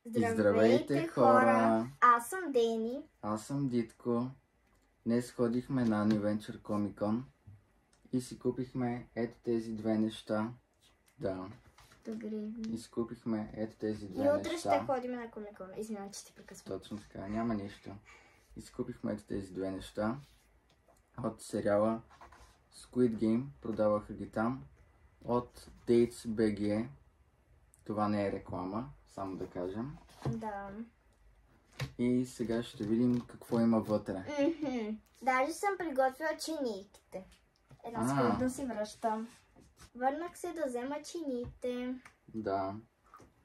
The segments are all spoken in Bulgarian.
Здравейте, хора! Аз съм Дени. Аз съм Дитко. Днес ходихме на Adventure Comic Con и си купихме ето тези две неща. Да. Добре. И си купихме ето тези две И неща. утре ще ходим на Comic Con. Извинявай, че ти прекъсвам. Точно така, няма нищо. И си купихме ето тези две неща от сериала Squid Game. Продаваха ги там. От Dates BG. Това не е реклама, само да кажем. Да. И сега ще видим какво има вътре. Даже съм приготвила чинийките. Една секунда да си връщам. Върнах се да взема чиниите. Да.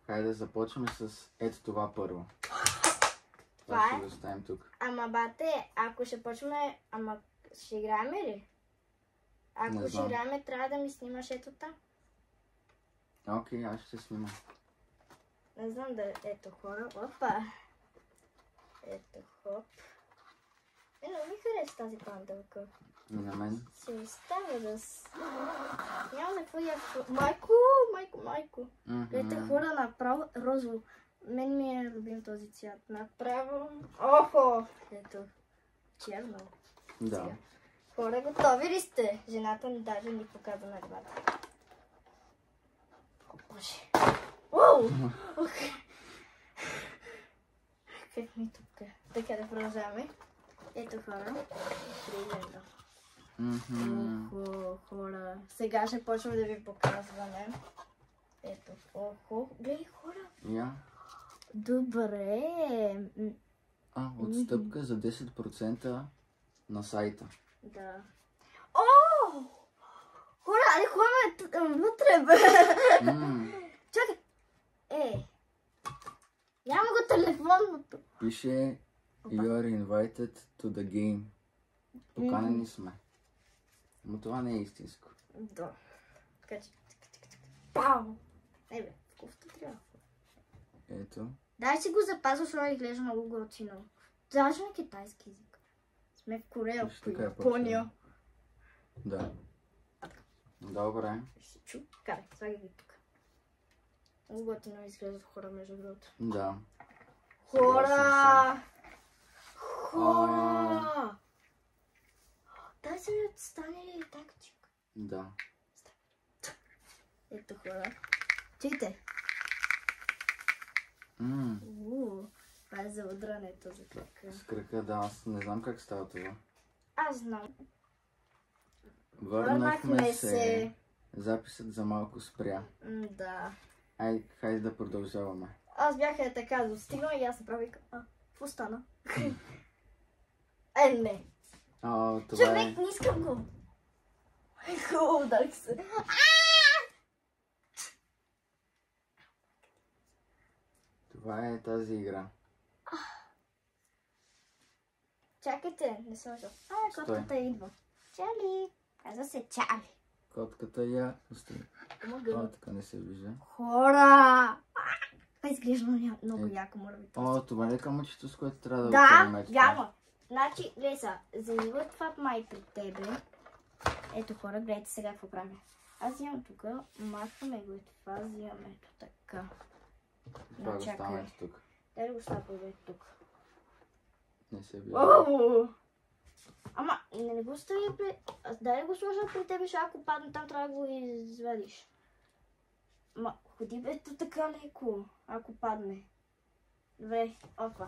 Хайде да започваме с ето това първо. Това ще е? го оставим тук. Ама бате, ако ще почваме... Ама ще играем ли? Ако ще играем, трябва да ми снимаш ето там. Окей, аз ще снимам. Не знам да... Ето хора. Опа. Ето хоп. Не ми хареса тази панделка. И на мен. Се изставя да с... Нямаме какво я... Майко. Ето хора направо розово. Мен ми е любим този цвят. Направо... Охо! Ето. Черно. Да. Сега. Хора, готови ли сте? Жената ми даже ни показа на главата. О, Боже. Уау! Окей. Как ми тук? Така да продължаваме. Ето хора. Примерно. Охо, хора. Сега ще почвам да ви показваме. Ето, охо. Гледай хора. Я. Добре. Отстъпка за 10% на сайта. Да. О! Хора, али ходим вътре, бе. Чакай. Няма го телефонното. Пише You are invited to the game. Поканени сме. Но това не е истинско. Да. Така че. Пау! Бе, кофта трябва. Ето. Дай си го запазва, защото изглежда много готино. Даже на китайски език. Сме в Корея, в Япония. Да. Добре. Ще чу. Карай, слагай ги тук. Много готино изглеждат хора между другото. Да. Хора! Дай се ми стане ли такчик? Да. Ето хора. Чуйте. Това е за удрането за крака. С крака, да. Аз не знам как става това. Аз знам. Върнахме се. Записът за малко спря. Да. Хайде да продължаваме. Аз бях така достигнала и аз направих. Какво стана? Не. Това Човек, не искам го. Хубаво, ударих се. Това е тази игра. Чакайте, не съм шо. Котката идва. Чали. Казва се Чали. Котката я остави. Така не се вижда. Хора! Това изглежда много яко, моля ви. Това не е камъчето, с което трябва да го Да, вярно. Значи, Леса, вземи това май при тебе. Ето хора, гледайте сега какво правим. Аз взимам тук, махаме го и това, взимаме ето така. Това го става тук. Дай да го става тук. Не се вижда. Ама, не го стави при... Дай да го сложа при тебе, защото ако падне там, трябва да го извадиш. Ама, ходи бе, ето така леко, ако падне. Добре, опа.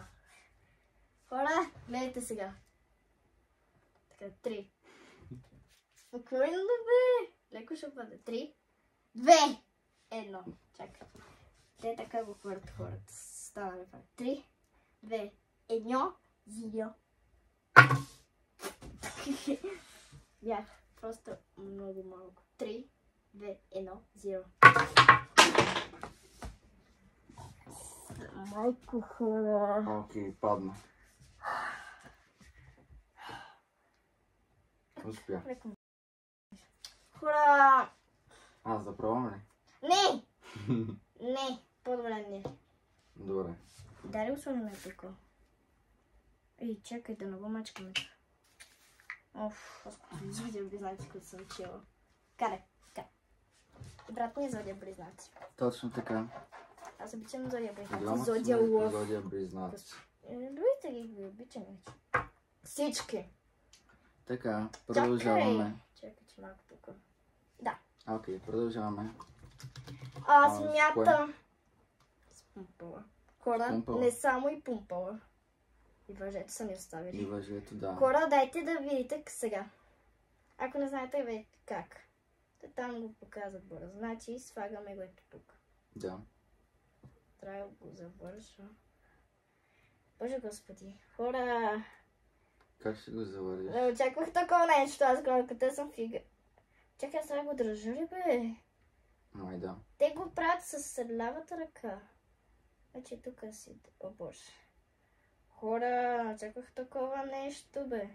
Хора, гледайте сега. Така, 3. Спокойно бе. Леко ще падне. 3, 2, 1. Чакай. Те така го хвърт хората. Става ли пак? 3, 2, 1, 0. Бях просто много малко. 3, 2, 1, 0. Майко хора. Окей, падна. Успя. Хора! Аз да пробвам ли? Не! Не, по-добре не. Добре. Дай го сложим тук. Ей, чакай да не го мачкаме. Извидя близнаци, които съм чела. Карай. Брат ми извадя близнаци. Точно така. Аз обичам Зодия Близнаци. Голяма Зодия сме Лъв. Зодия Близнаци. Другите ги обичам вече. Всички. Така, продължаваме. Чакай, че малко тук. Окей, продължаваме. Аз с смятам. С пумпала. Хора, Пумпала. не само и пумпала. И въжето са ми И оставили. въжето, да. Хора, дайте да видите сега. Ако не знаете вече как. Там го показват бързо. Значи слагаме го ето тук. Да. Трябва да го завърша. Боже господи. Хора, Как ще го завършиш? не очаквах такова нещо. Аз колкото съм фига. Чакай, сега го държа ли, бе? Май да. Те го правят с лявата ръка. Значи тук си... О, боже. Хора, очаквах такова нещо, бе.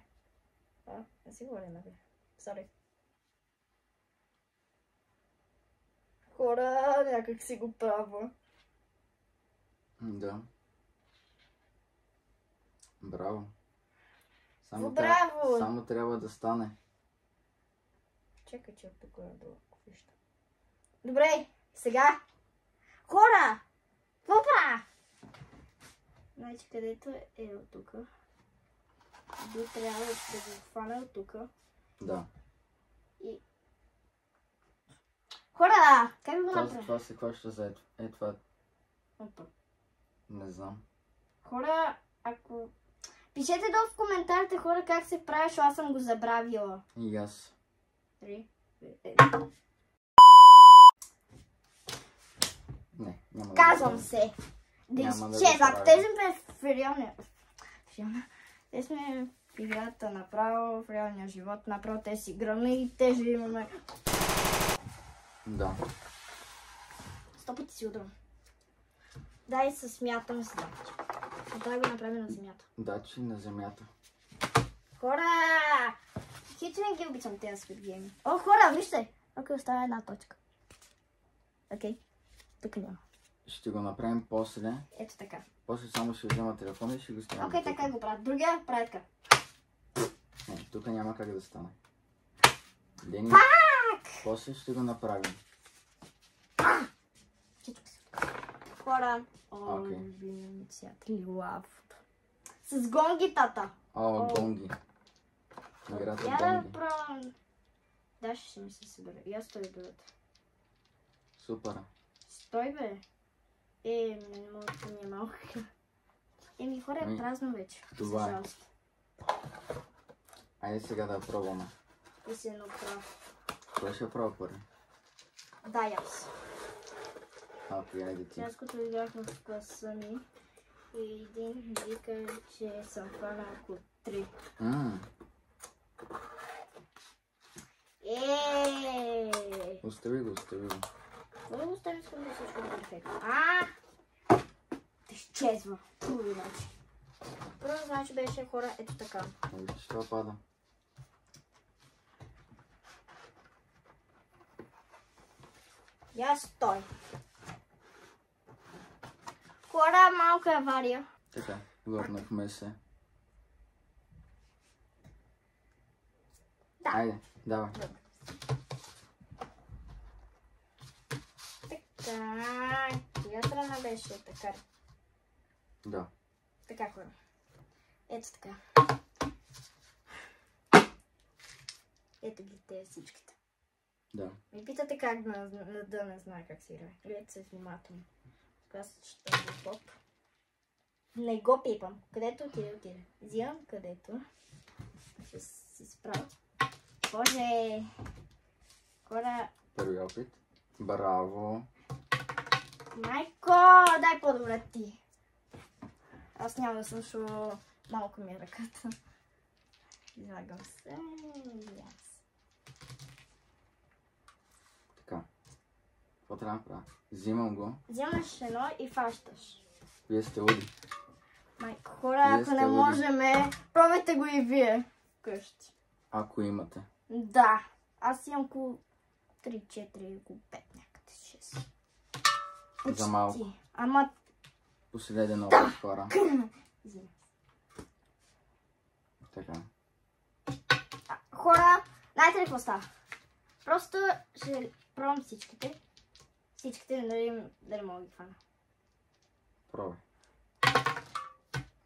Не си говоря, бе. Сори. Хора, някак си го правя. Да. Браво. Браво! Само трябва да стане. Чакай, че от тук надолу. Вижте. Добре, сега. Хора! Какво правя? Значи, където е от тук. Би трябва да го хвана от тук. Да. И... Хора! Как го направя? Това се хваща за ето. Е, това Опа. не знам. Хора, ако... Пишете долу в коментарите, хора, как се прави, защото аз съм го забравила. И аз. 3, 2, 1. Не, няма Казвам да се. Да Няма да изчезва. го Ако правя. те сме в реалния... Те сме в играта направо, в реалния живот. Направо те си играме и те живеме. Да. 100 пъти си удрям. Дай се смятам си дачи. Дай го направим на земята. Дачи на земята. Хора! Хич не ги обичам тези Squid Game. О, хора, вижте! Окей, остава една точка. Окей. Тук няма. Ще го направим после. Ето така. После само ще взема телефона и ще го снимам. Окей, така го правят. Другия прави така. Не, тук няма как да стане. Дени, Пак! после ще го направим. Всичко си. Хора. Окей. Инициатори лав. С гонгитата. О, гонги. Играта Я да гонги. пробвам. Да, ще ми се събере. Я стой дойдат. Супер. Стой, бе. Миналото ми е малко. Еми, хора, е Ами, празно вече. това е. За жалост. Айде сега да пробваме. И се направ. Кой ще пробва първи? Да, аз. Окей, айде ти. Аз като играх в класа ми и един вика, че съм хванал около 3. Остави го, остави го. Може да оставим с да всичко да е перфектно. Да изчезва. Хубави начин. Първо, значи беше хора ето така. Виж, това пада. Я стой. Хора, малка авария. Така, върнахме се. Да. Айде, давай. Така. Коя страна беше така? Да. Така, хора. Ето така. Ето ги те всичките. Да. Ми питате как да не знае как се играе. Гледайте се внимателно. Сега ще го поп. Не го пипам. Където отиде, отиде. Взимам където. Ще си справя. Боже! Хора... Първи опит. Браво. Майко! Дай по-добре ти. Аз няма да съм, защото малко ми е ръката. Излагам се. Аз. Така. Какво трябва да правя? Взимам го. Вземаш едно и фащаш. Вие сте уди. Майко, хора, Вие ако сте не луди. можеме, пробайте го и вие. Къщи. Ако имате. Да. Аз имам около 3-4, около 5 някъде 6. За малко. Ама... Последен опит, хора. Взимам. Така. Хора, знаете ли какво става? Просто ще пробвам всичките. Всичките, да не мога да ги хвана. Пробвай.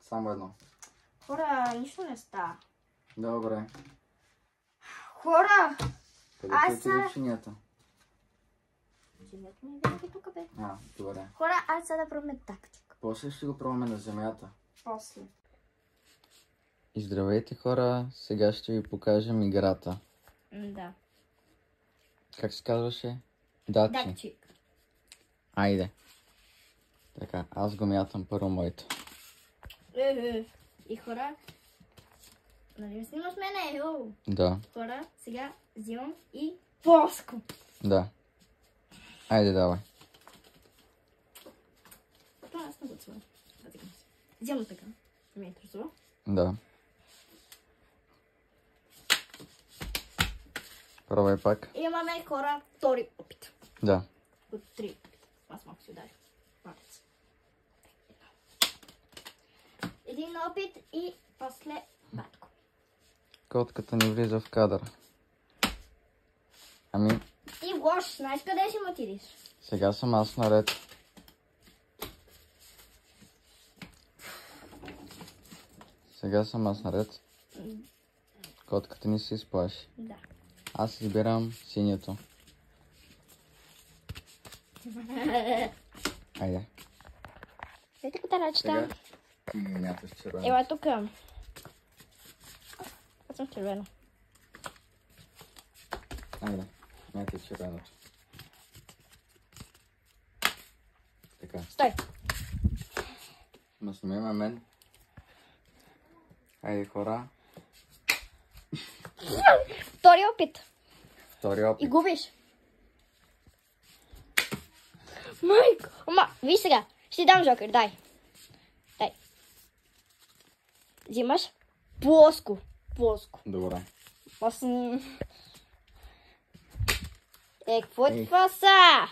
Само едно. Хора, нищо не става. Добре. Хора! Къде Аз ти отиде чинията? Чинията ми винаги тук, бе. Добре. Хора, аз сега да пробваме тактика. После ще го пробваме на земята. После. И здравейте, хора! Сега ще ви покажем играта. Да. Как се казваше? Дачи. Датчик. Айде. Така, аз го мятам първо моето. И хора, нали ме снимаш мене? Да, Хора, сега взимам и плоско. да. Айде, давай. Това аз не го цвам. Взимам така. Не ме интересува. Да. Пробвай пак. Имаме хора втори опит. Да. От 3 опита. Аз малко си ударя. Малец. Един опит и после батко. Котката ни влиза в кадър. Ами, Ти лош, знаеш къде ще му отидеш? сега съм аз наред. Сега съм аз наред. Котката ни се изплаши. Да. Аз избирам синьото. Айде. Дайте го тарачета. Ти ги мяташ червено. Ела тук. Аз съм червено. Айде, мятай червеното. Така. Стой. Ма снимаме мен. Айде, хора. Втори опит. Втори опит. И губиш. Майко. Ама, виж сега. Ще ти дам жокер, дай. Дай. Взимаш плоско. Плоско. Добре. Аз... какво е Ей. това са?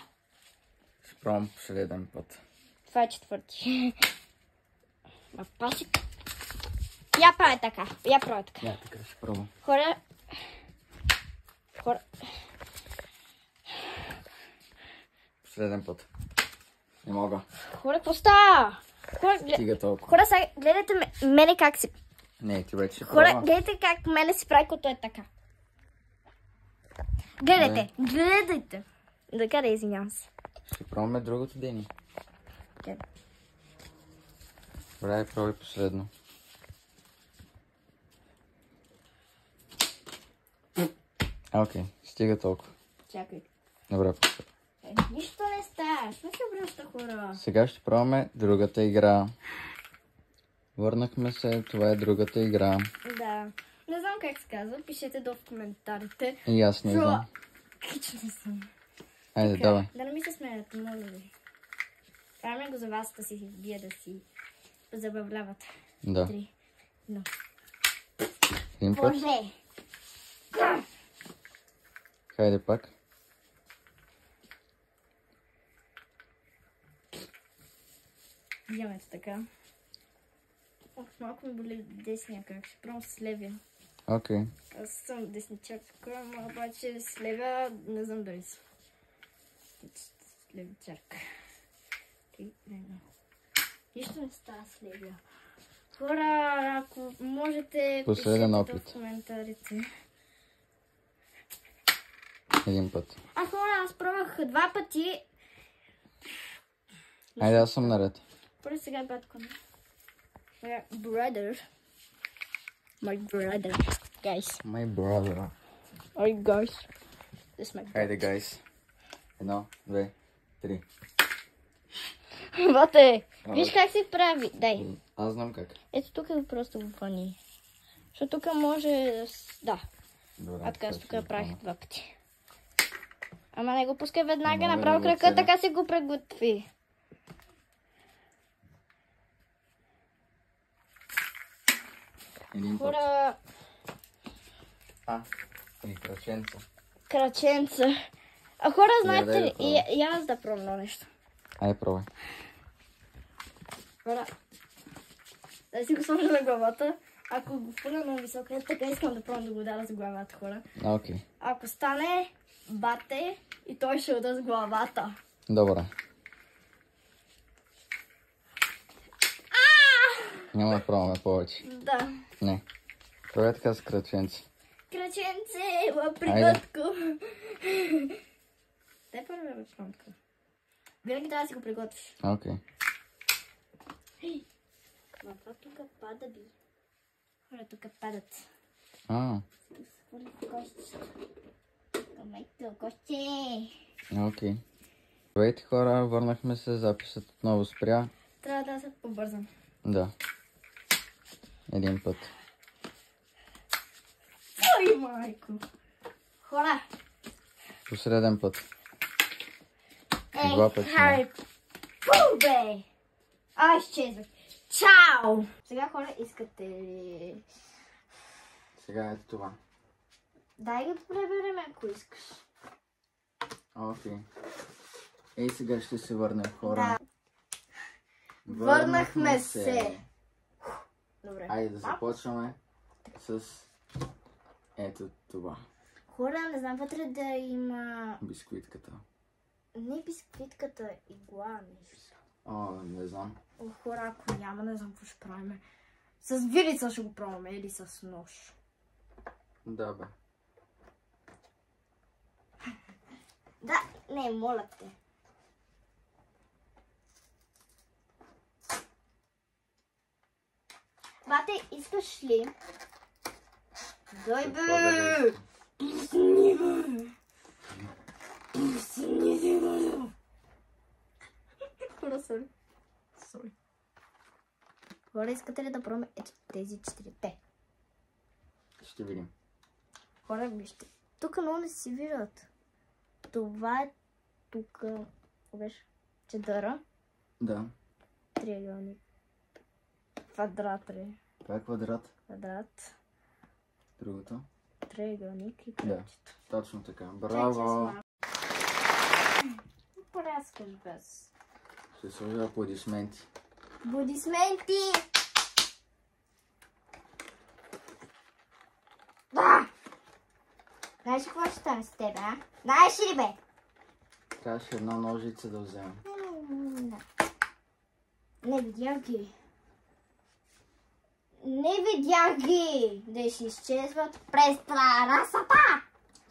Ще пробвам последен път. Това е четвърти. Ма паси... Я правя така. Я правя така. Я така ще пробвам. Хора... Последен път. Не мога. Хора, какво става? Стига толкова. Хора, сега гледайте мене как си... Не, ти вече ще Хора, пробва. гледайте как мене си прави, като е така. Гледайте, гледайте. Да, извинявам се. Ще пробваме другото, Дени. Окей. Добре, пробвай последно. Окей, стига толкова. Чакай. Добре. Нищо не става. Що се обръща, хора? Сега ще пробваме другата игра. Върнахме се, това е другата игра. Да. Не знам как се казва. Пишете долу в коментарите. И аз не знам. Кич не съм. Айде, давай. Да не ми се смеете, моля ви. Караме го за вас да си вие да си забавлявате. Да. 3. Но. Един път. Боже! Хайде пак. Вземете така. Ох, малко ми боли десния крак. Ще пробвам с левия. Окей. Аз съм десничак, ама обаче с левия не знам дали съм. Левичарка. Нищо не става с левия. Хора, ако можете, Последен пишете опит. в коментарите. Един път. А хора, аз пробвах 2 пъти. Айде, аз съм наред. Първо сега батко. My brother. My brother. Guys. My brother. Alright, guys. This is my brother. Хайде, гайс. 1, 2, 3. Бате, виж как се прави. Дай. Аз знам как. Ето тук е просто въни. Защото тук може... Да. Добре. А така аз тук ще я го правих пробвам. 2 пъти. Ама не го пускай веднага, Не мога направо да го крака, целя. така се го преготви. Един път. Хора, И краченца. краченца. А хора, знаете дай да ли, пробвам. и аз да пробвам нещо. Айде, пробвай. Хора, да си го сложа на главата. Ако го пъна много високо, така искам да пробвам да го ударя с главата, хора. Окей. Ако стане, бате и той ще удари с главата. Добре. Няма да пробваме повече. Да. Не. Правя така с кръченци. Кръченце, ела приготко. Дай първо да пробвам така. Винаги трябва да си го приготвиш. Окей. Това тук пада би. Хора тук падат. Сега се хвърли в кошчето. Камайто, кошче. Окей. Здравейте хора, върнахме се, записът отново спря. Трябва да се побързам. Да. Един път. Ой, майко. Хора. Посреден път. Ей, Два пъти. Хари. Пу, бе! Ай, изчезвах. Чао! Сега хора, искате ли? Сега ето това. Дай го да преберем, ако искаш. Окей. Ей, сега ще се върнем хора. Да. Върнахме се. Добре. Айде да започваме с ето това. Хора, не знам вътре да има... Бисквитката. Не бисквитката, игла, нещо. Не знам. Хора, ако няма, не знам какво ще правим. С вилица ще го пробваме или с нож. Да, бе. Да, не, моля те. Бате, искаш ли? Дай бе! Пусни бе! Пусни бе! Хора, сори. Хора, искате ли да пробваме ето тези четирите? Ще видим. Хора, вижте. Тук много не си виждат. Това е тук. Беше чедъра. Да. Триъгълник. Квадрат. Това е квадрат. Квадрат. Другото. Триъгълник и Да. кръгчето. Точно така. Браво! Порязкаш без. Ще сложа аплодисменти. Аплодисменти! Да! Знаеш какво ще стане с тебе, а? Знаеш ли бе? Трябваше една ножица да вземем. Не видях ги. Не видях ги! Да ще изчезват през терасата!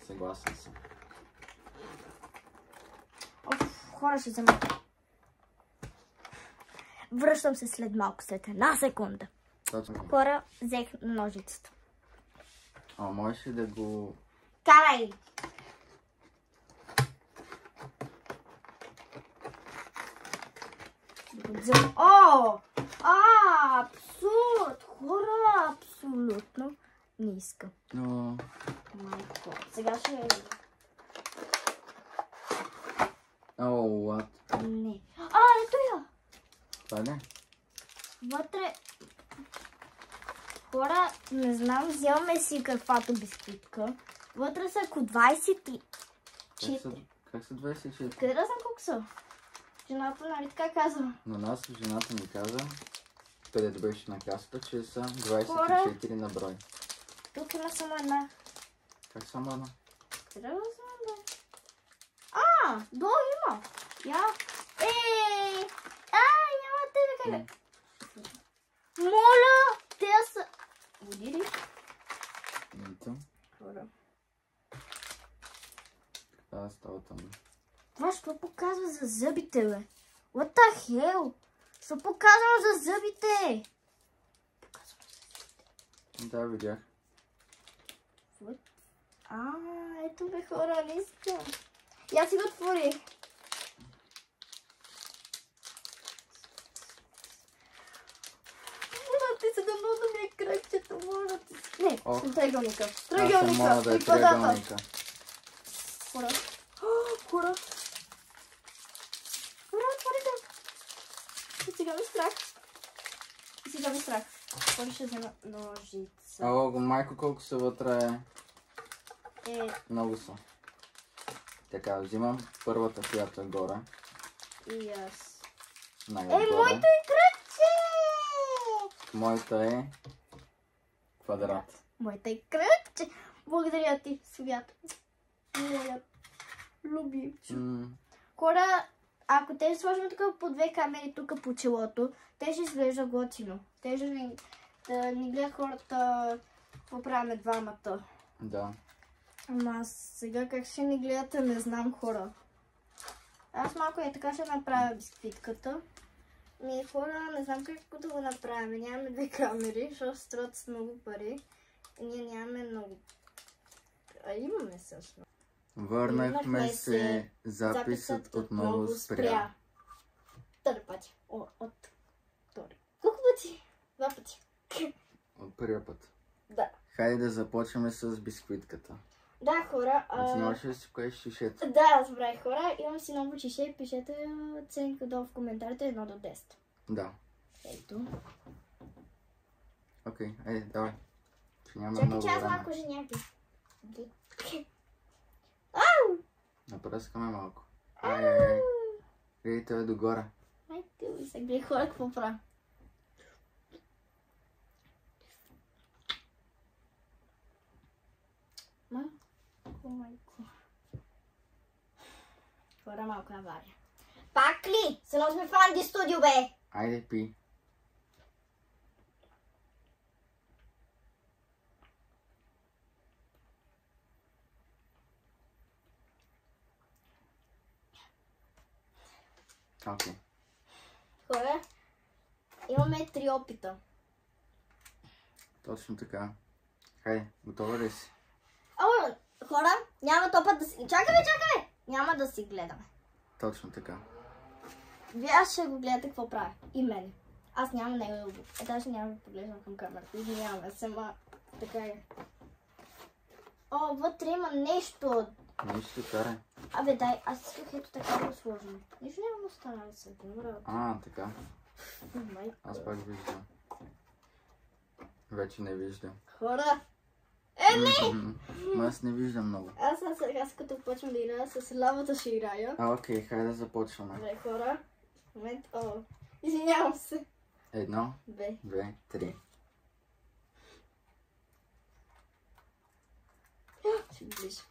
Съгласен съм. Хора, ще взема. Връщам се след малко, след една секунда. Точно. Хора, взех ножицата. Можеш ли да го... Карай! Абсурд! Хора, абсолютно не искам. Но... Майко, сега ще... what? Не. Ето я! Това не? Вътре... Хора, не знам, вземаме си каквато бисквитка. Вътре са ако 24. Как са 24? Къде да знам колко са? Жената, нали така казва? На нас жената ми каза, където беше на касата, че са 24 на брой. Тук има само една. Как само една? Къде да знам, бе? Долу има. Я. Няма те да къде. Моля, те са... Води ли? Ето. Хора. Това става там. Това що показва за зъбите, бе? What the hell? Що показвам за зъбите? Показвам за зъбите. Да, видях. Ето бе, хора, не искам. Я си го отворих. Моля ти се да много да ми е кръгчето, моля ти се. Не, с триъгълника. Триъгълника и квадрата. Хора. Хора. Хора, отвори го. И сега ми страх. Хора, ще взема ножица. Майко, колко са вътре. Много са. Така, взимам първата, която е горе. И аз. Моето е кръгче! Моята е квадрат. Моята е кръгче! Благодаря ти, свят. Моят любимче. Хора, ако те сложим тук по две камери тук по челото, те ще изглежда готино. Те ще ни гледат хората какво правим двамата. Да. Ама сега как ще ни гледате, не знам, хора. Аз малко така ще направя бисквитката. Ми хора, не знам как да го направим. Нямаме две камери, защото струват с много пари. И ние нямаме много. А имаме също. Върнахме се, записът отново спря. Втори пъти. От втори. Колко пъти? Два пъти. От първия път. Да. Хайде да започваме с бисквитката. Да, хора. Можеш да си покажеш шишето? Да, разбрах, хора. Имам си ново шише. Пишете оценка долу в коментарите 1 до 10. Да. Ето. Окей, айде, давай. Че няма Чакай, много че аз време. малко женяки. Напръскаме малко. Ай. Гледай, той е догоре. Ай, ти се гледай, хора, какво правя. Майко. Хора, малко авария. Пак ли? Се сме в Анди студио, бе! Айде, пи. Окей. Хора, имаме 3 опита. Точно така. Хайде, готова ли си? Хора, няма топът да си... Чакай! Няма да си гледаме. Точно така. Вие ще го гледате какво прави. И мен. Аз нямам него да го... Даже няма да поглеждам към камерата. Извиняваме се, ма... Така е. О, вътре има нещо. Нищо, карай. Абе, дай, аз исках ето така да го сложим. Нищо няма да стане с това. Така. Аз пак виждам. Вече не виждам. Хора! Не! Аз не виждам много. Аз като почвам да играя с лавата ще играя. Окей, хайде да започваме. Добре, хора. Момент. Извинявам се. 1, Бе. 2, 3. Ще ближа.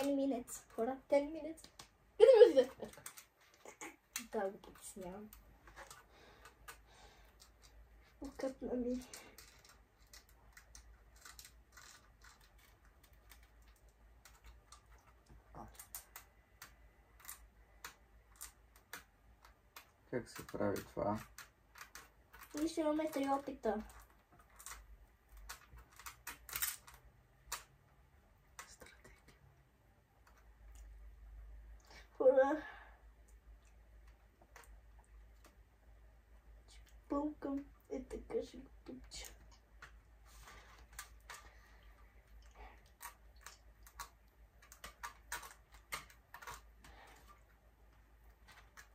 Minutes. Хора, 10 minutes. Къде ме вижда? Да, го притеснявам. Окъпна ми. Как се прави това? Нищо, имаме 3 опита. Хора. Чпълкам. Така ще го тупча.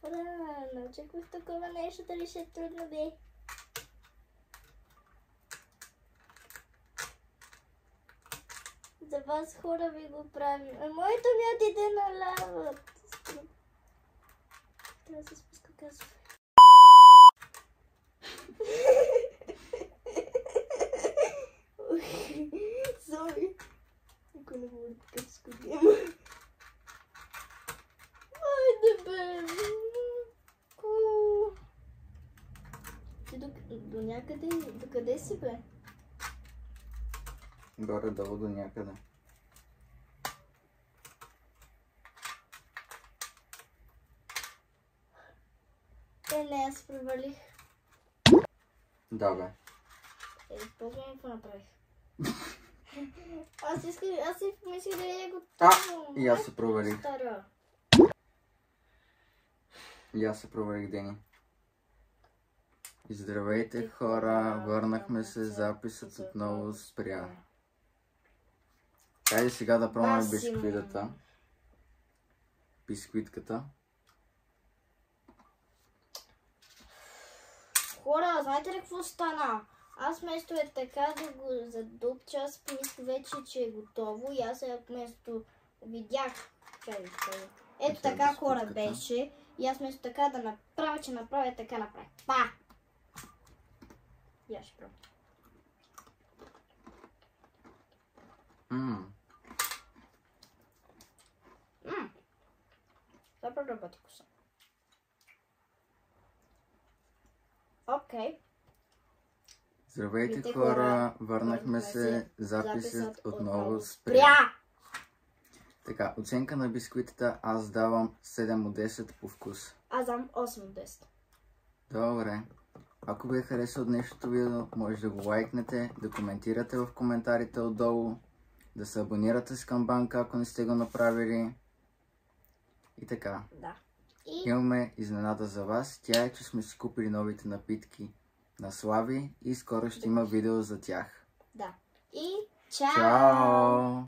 Хора, не очаквах такова нещо, дали ще е трудно, бе. За вас, хора, ви го правим. Моето ми отиде на лава. Трябва да се спуска газове. Сори. Никой не говори така с кодима. Айде, бе. Ти до някъде, до къде си, бе? Горе-долу до някъде. Не, аз провалих. Да, бе. По-горе какво направих? Аз си мислих да е готово. И аз се провалих. И аз се провалих, Дени. И здравейте, хора, върнахме се, записът отново спря. Хайде сега да пробваме бисквитата. Бисквитката. Хора, знаете ли какво стана? Аз вместо е така да го задупча, аз помислих вече, че е готово и аз вместо видях. Ето така, хора, беше. И аз вместо така да направя, че направя така направя. Па! Я ще пробвам. Добре работи коса. Окей. Здравейте хора, върнахме се, записът отново спря. Спря! Така, оценка на бисквитата аз давам 7 от 10 по вкус. Аз дам 8 от 10. Добре. Ако ви е харесало днешното видео, може да го лайкнете, да коментирате в коментарите отдолу, да се абонирате с камбанка, ако не сте го направили. И така. Да. Имаме изненада за вас. Тя е, че сме си купили новите напитки на Слави и скоро ще има видео за тях. Да. И чао! Чао!